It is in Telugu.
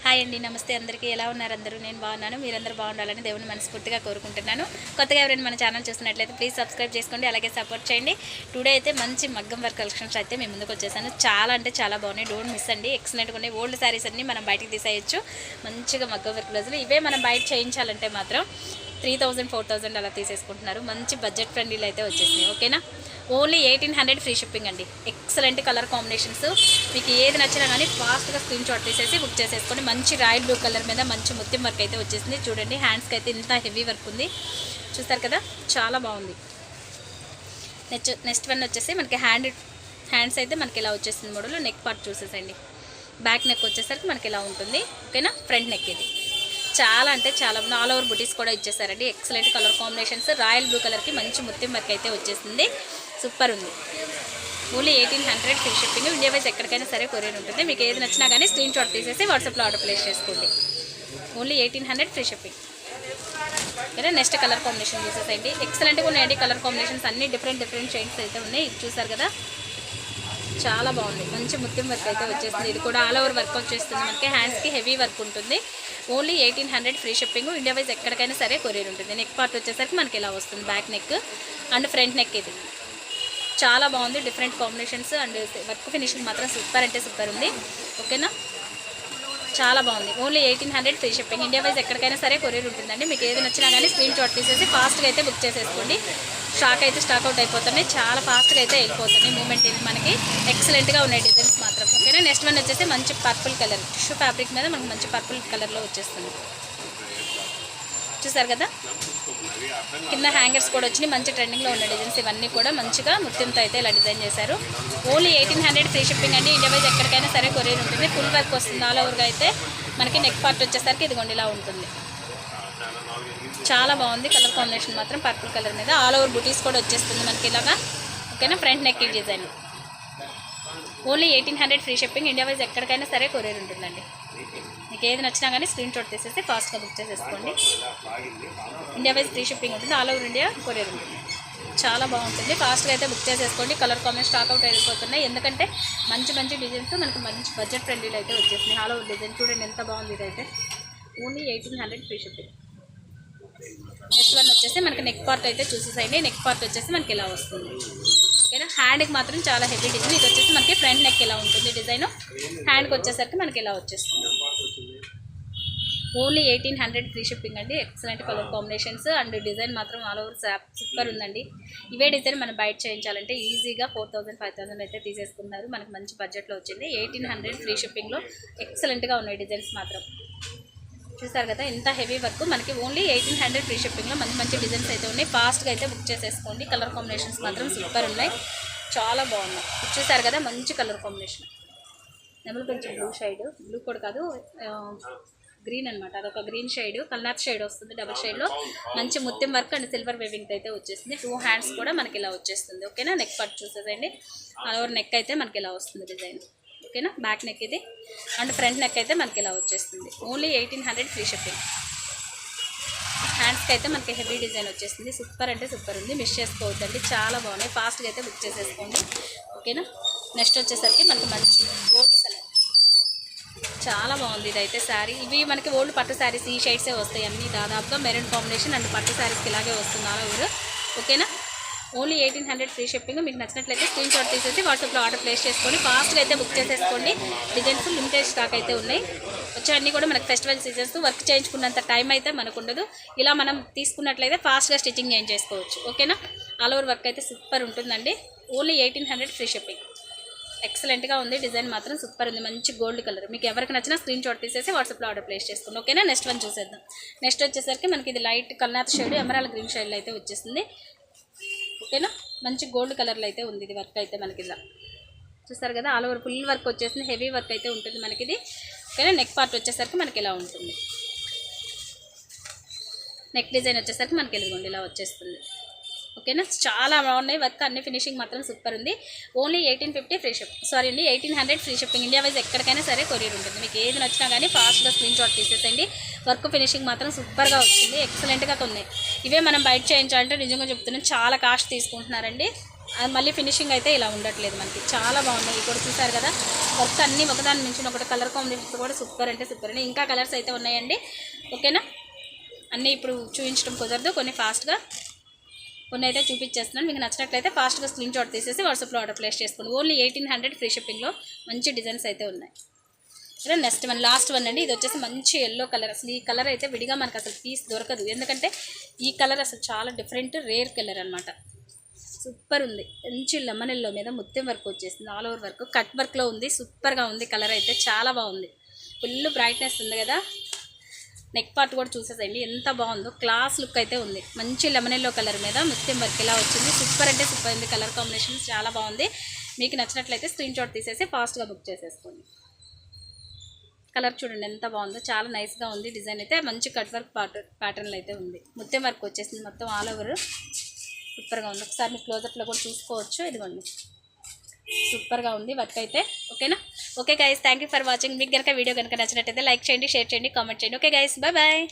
హాయ్ అండి, నమస్తే అందరికీ. ఎలా ఉన్నారు అందరూ? నేను బాగున్నాను. మీరందరూ బాగుండాలని దేవుని మనస్ఫూర్తిగా కోరుకుంటున్నాను. కొత్తగా ఎవరైనా మన ఛానల్ చూస్తున్నట్లయితే ప్లీజ్ సబ్స్క్రైబ్ చేసుకోండి, అలాగే సపోర్ట్ చేయండి. టుడే అయితే మంచి మగ్గం వర్క్ కలెక్షన్స్ అయితే మేము ముందుకు వచ్చేసాను. చాలా అంటే చాలా బాగున్నాయి, డోంట్ మిస్ అండి. ఎక్సలెంట్గా ఉన్నాయి. ఓల్డ్ శారీస్ అన్ని మనం బయటికి తీసేయచ్చు. మంచిగా మగ్గం వర్క్ బ్లౌజులు ఇవే మనం బయట చేయించాలంటే మాత్రం 3000 4000 అలా తీసేసుకుంటున్నారు. మంచి బడ్జెట్ ఫ్రెండ్లీలో అయితే వచ్చేసినాయి. ఓకేనా, ఓన్లీ 1800 ఫ్రీ షిప్పింగ్ అండి. ఎక్సలెంట్ కలర్ కాంబినేషన్స్, మీకు ఏది నచ్చినా కానీ ఫాస్ట్గా స్క్రీన్ షాట్ తీసేసి బుక్ చేసేసుకొని. మంచి రాయల్ బ్లూ కలర్ మీద మంచి ముత్యం వర్క్ అయితే వచ్చేసింది. చూడండి, హ్యాండ్స్కి అయితే ఇంత హెవీ వర్క్ ఉంది, చూస్తారు కదా, చాలా బాగుంది. నెక్స్ట్ వన్ వచ్చేసి మనకి హ్యాండ్స్ అయితే మనకి ఇలా వచ్చేసింది మోడల్. నెక్ పార్ట్ చూసేసండి, బ్యాక్ నెక్ వచ్చేసరికి మనకి ఇలా ఉంటుంది. ఓకేనా, ఫ్రంట్ నెక్ ఇది చాలా అంటే చాలా ఆల్ ఓవర్ బుటీస్ కూడా ఇచ్చేసారండి. Excellent colour combinations, royal blue కలర్కి మంచి ముత్యం వర్క్ అయితే వచ్చేసింది. సూపర్ ఉంది. Only 1800 free shipping. India wise ఎక్కడికైనా సరే కొరియర్ ఉంటుంది. మీకు ఏది నచ్చినా కానీ స్క్రీన్ షాట్ తీసేసి వాట్సాప్లో ఆర్డర్ ప్లేస్ చేసుకోండి. Only 1800 free shipping. Okay, next colour combination చూసేసండి. ఎక్సలెంట్గా ఉన్నాయండి కలర్ కాంబినేషన్స్, అన్ని డిఫరెంట్ షేడ్స్ అయితే ఉన్నాయి. ఇది చూసారు కదా, చాలా బాగుంది. మంచి ముత్యం వర్క్ అయితే వచ్చేస్తుంది. ఇది కూడా ఆల్ ఓవర్ వర్క్ వచ్చేస్తుంది. మనకి హ్యాండ్స్కి హెవీ వర్క్ ఉంటుంది. Only 1800 free shipping. India wise ఎక్కడికైనా సరే కొరియర్ ఉంటుంది. నెక్ పార్ట్ వచ్చేసరికి మనకి ఇలా వస్తుంది, back neck and front neck. ఇది చాలా బాగుంది, different combinations and work finishing మాత్రం సూపర్ అంటే సూపర్ ఉంది. ఓకేనా, చాలా బాగుంది. Only 1800 free shipping. India wise ఎక్కడికైనా సరే కొరియర్ ఉంటుందండి. మీకు ఏది నచ్చినా కానీ స్క్రీన్ షాట్ తీసేసి ఫాస్ట్గా అయితే బుక్ చేసేసుకోండి. స్టాక్ అవుట్ అయిపోతున్నాయి, చాలా ఫాస్ట్గా అయితే వెళ్ళిపోతుంది. మూమెంట్ ఇది మనకి ఎక్సలెంట్గా ఉన్నాయి డిజైన్స్ మాత్రం. ఓకేనా, నెక్స్ట్ వన్ వచ్చేసి మంచి పర్పుల్ కలర్ టిష్యూ ఫ్యాబ్రిక్ మీద మనకు మంచి పర్పుల్ కలర్లో వచ్చేస్తుంది. చూసారు కదా, కింద హ్యాంగర్స్ కూడా వచ్చినాయి. మంచి ట్రెండింగ్లో ఉన్న డిజైన్స్ ఇవన్నీ కూడా మంచిగా ముత్యంతో అయితే ఇలా డిజైన్ చేశారు. ఓన్లీ 1800 ఫ్రీ షిప్పింగ్ అండి. ఇండియా వైజ్ ఎక్కడికైనా సరే కొరియర్ ఉంటుంది. ఫుల్ వర్క్ వస్తుంది ఆల్ ఓవర్గా. అయితే మనకి నెక్ పార్ట్ వచ్చేసరికి ఇదిగోండి ఇలా ఉంటుంది. చాలా బాగుంది కలర్ కాంబినేషన్ మాత్రం, పర్పుల్ కలర్ మీద ఆల్ ఓవర్ బుటీస్ కూడా వచ్చేస్తుంది మనకి ఇలాగా. ఓకేనా, front neck design. Only 1800 free shipping. India wise ఎక్కడికైనా సరే కొరియర్ ఉంటుందండి. మీకు ఏది నచ్చినా కానీ స్క్రీన్ షాట్ తీసేసి ఫాస్ట్గా బుక్ చేసేసుకోండి. ఇండియా వైజ్ ఫ్రీ షిప్పింగ్ ఉంటుంది, ఆల్ ఓవర్ ఇండియా కొరియర్ ఉంటుంది. చాలా బాగుంటుంది, ఫాస్ట్గా అయితే బుక్ చేసేసుకోండి. కలర్ కాంబినేషన్ స్టాక్ అవుట్ అయిపోతున్నాయి. ఎందుకంటే మంచి డిజైన్స్ మనకి మంచి బడ్జెట్ ఫ్రెండ్లీలో అయితే వచ్చేసినాయి. ఆల్ ఓవర్ డిజైన్ చూడండి ఎంత బాగుంది. ఇదైతే only 1800 free shipping. Next one వచ్చేసి మనకి నెక్ పార్ట్ అయితే చూసేసండి. నెక్ పార్ట్ వచ్చేసి మనకి ఇలా వస్తుంది. ఓకేనా, హ్యాండ్కి మాత్రం చాలా హెవీ డిజైన్. ఇది వచ్చేసి మనకి ఫ్రంట్ నెక్ ఇలా ఉంటుంది డిజైన్. హ్యాండ్కి వచ్చేసరికి మనకి ఇలా వచ్చేస్తుంది. ఓన్లీ 1800 ఫ్రీ షిప్పింగ్ అండి. Excellent colour combinations and design మాత్రం ఆల్ ఓవర్ సూపర్ ఉందండి. ఇవే డిజైన్ మనం బయట చేయించాలంటే ఈజీగా 4000 5000 అయితే తీసేసుకున్నారు. మనకు మంచి బడ్జెట్లో వచ్చింది. 1800 ఫ్రీ షిప్పింగ్లో ఎక్సలెంట్గా ఉన్నాయి డిజైన్స్ మాత్రం. చూసారు కదా, ఇంత హెవీ వర్క్ మనకి ఓన్లీ 1800 ఫ్రీ షిప్పింగ్లో మంచి డిజైన్స్ అయితే ఉన్నాయి. ఫాస్ట్గా అయితే బుక్ చేసేసుకోండి. కలర్ కాంబినేషన్స్ మాత్రం సూపర్ ఉన్నాయి, చాలా బాగున్నాయి. చూసారు కదా, మంచి కలర్ కాంబినేషన్. నెమలి కొంచెం బ్లూ షేడ్, బ్లూ కూడా కాదు గ్రీన్ అనమాట. అదొక గ్రీన్ షేడ్, కల్నాథ్ షేడ్ వస్తుంది. డబల్ షేడ్లో మంచి ముత్యం వర్క్ అండ్ సిల్వర్ వేవింగ్ అయితే వచ్చేసింది. 2 హ్యాండ్స్ కూడా మనకి ఇలా వచ్చేస్తుంది. ఓకేనా, నెక్ పార్ట్ చూసేదండి. ఆల్ ఓవర్ నెక్ అయితే మనకి ఇలా వస్తుంది డిజైన్. ఓకేనా, బ్యాక్ నెక్ ఇది అండ్ ఫ్రంట్ నెక్ అయితే మనకి ఇలా వచ్చేస్తుంది. Only 1800 free shipping. హ్యాండ్స్కి అయితే మనకి హెవీ డిజైన్ వచ్చేస్తుంది. సూపర్ అంటే సూపర్ ఉంది, మిస్ చేసుకోవద్దండి, చాలా బాగున్నాయి. ఫాస్ట్గా అయితే బుక్ చేసేసుకోండి. ఓకేనా, నెక్స్ట్ వచ్చేసరికి మనకి మంచి గోల్డ్ కలర్, చాలా బాగుంది ఇదైతే శారీ. ఇవి మనకి ఓల్డ్ పట్టు శారీస్ ఈ షేడ్సే వస్తాయి అన్నీ దాదాపుగా. మెరూన్ కాంబినేషన్ అండ్ పట్టు శారీస్కి ఇలాగే వస్తుంది ఆల్ ఓవర్. ఓకేనా, ఓన్లీ 1800 ఫ్రీ షిప్పింగ్. మీకు నచ్చినట్లయితే స్క్రీన్ షాట్ తీసేసి వాట్సాప్లో ఆర్డర్ ప్లేస్ చేసుకొని ఫాస్ట్గా అయితే బుక్ చేసేసుకోండి. డిజైన్స్ లిమిటెడ్ స్టాక్ అయితే ఉన్నాయి. వచ్చేవన్నీ కూడా మనకి ఫెస్టివల్ సీజన్స్, వర్క్ చేయించుకున్నంత టైం అయితే మనకు ఉండదు. ఇలా మనం తీసుకున్నట్లయితే ఫాస్ట్గా స్టిచ్చింగ్ చేయించేసుకోవచ్చు. ఓకేనా, ఆల్ ఓవర్ వర్క్ అయితే సూపర్ ఉంటుందండి. Only 1800 free shipping. ఎక్సలెంట్గా ఉంది, డిజైన్ మాత్రం సూపర్ ఉంది. మంచి గోల్డ్ కలర్. మీకు ఎవరికి నచ్చినా స్క్రీన్ షాట్ తీసేసి వాట్సాప్లో ఆర్డర్ ప్లేస్ చేసుకోండి. ఓకేనా, నెక్స్ట్ వన్ చూసేద్దాం. నెక్స్ట్ వచ్చేసరికి మనకి ఇది లైట్ కల్నాథ్ షేడ్, ఎమరాల్డ్ గ్రీన్ షేడ్లో అయితే వచ్చేసింది. ఓకేనా, మంచి గోల్డ్ కలర్లో అయితే ఉంది ఇది వర్క్ అయితే మనకి ఇలా. చూస్తారు కదా, ఆల్ ఓవర్ ఫుల్ వర్క్ వచ్చేసింది. హెవీ వర్క్ అయితే ఉంటుంది మనకి ఇది. ఓకేనా, నెక్ పార్ట్ వచ్చేసరికి మనకి ఇలా ఉంటుంది. నెక్ డిజైన్ వచ్చేసరికి మనకి ఎదుగుండి ఇలా వచ్చేస్తుంది. ఓకేనా, చాలా బాగున్నాయి వర్క్, అన్ని ఫినిషింగ్ మాత్రం సూపర్ ఉంది. Only 1800 free shipping. India wise ఎక్కడికైనా సరే కొరియర్ ఉంటుంది. మీకు ఏది నచ్చినా కానీ ఫాస్ట్గా స్క్రీన్ షాట్ తీసేసండి. వర్క్ ఫినిషింగ్ మాత్రం సూపర్గా వచ్చింది, ఎక్సలెంట్గా ఉన్నాయి. ఇవే మనం బయట చేయించాలంటే నిజంగా చెప్తున్నాను చాలా కాస్ట్ తీసుకుంటున్నారండి. మళ్ళీ ఫినిషింగ్ అయితే ఇలా ఉండట్లేదు మనకి. చాలా బాగున్నాయి. ఇక్కడ చూసారు కదా, వర్క్ అన్నీ ఒకదాని మించిన ఒకటి కలర్ కాంబినేషన్స్ కూడా సూపర్ అంటే సూపర్ అండి. ఇంకా కలర్స్ అయితే ఉన్నాయండి. ఓకేనా, అన్నీ ఇప్పుడు చూపించడం కుదరదు, కొన్ని ఫాస్ట్గా కొన్ని అయితే చూపించేస్తున్నాను. మీకు నచ్చినట్లయితే ఫాస్ట్గా స్క్రీన్ షాట్ తీసేసి వాట్సాప్లో ఆర్డర్ ప్లేస్ చేసుకోండి. ఓన్లీ 1800 ఫ్రీ షిప్పింగ్లో మంచి డిజైన్స్ అయితే ఉన్నాయి. ఇలా నెక్స్ట్ వన్, లాస్ట్ వన్ అండి. ఇది వచ్చేసి మంచి ఎల్లో కలర్. అసలు ఈ కలర్ అయితే విడిగా మనకు అసలు పీస్ దొరకదు, ఎందుకంటే ఈ కలర్ అసలు చాలా డిఫరెంట్ రేర్ కలర్ అనమాట. సూపర్ ఉంది. మంచి లెమన్ ఎల్లో మీద ముత్యం వర్క్ వచ్చేసింది, ఆల్ ఓవర్ వర్క్ కట్ వర్క్లో ఉంది. సూపర్గా ఉంది, కలర్ అయితే చాలా బాగుంది. ఫుల్ బ్రైట్నెస్ ఉంది కదా. నెక్ పార్ట్ కూడా చూసేసేయండి ఎంత బాగుందో, క్లాస్ లుక్ అయితే ఉంది. మంచి లెమన్ ఎల్లో కలర్ మీద ముత్యం వర్క్ ఇలా వచ్చింది. సూపర్ అంటే సూపర్ ఉంది, కలర్ కాంబినేషన్ చాలా బాగుంది. మీకు నచ్చినట్లయితే స్క్రీన్ షాట్ తీసేసి ఫాస్ట్గా బుక్ చేసేసుకోండి. కలర్ చూడండి ఎంత బాగుందో, చాలా నైస్గా ఉంది. డిజైన్ అయితే మంచి కట్ వర్క్ ప్యాటర్న్లో అయితే ఉంది. ముత్యం వర్క్ వచ్చేసింది మొత్తం ఆల్ ఓవర్, సూపర్గా ఉంది. ఒకసారి మీరు క్లోజప్లో కూడా చూసుకోవచ్చు. ఇదిగోండి, సూపర్గా ఉంది వర్క్ అయితే. ఓకేనా. Okay guys, thank you for watching. మీకు కనుక వీడియో కనుక నచ్చినట్టయితే లైక్ చేయండి, షేర్ చేయండి, కామెంట్ చేయండి. Okay guys, bye bye.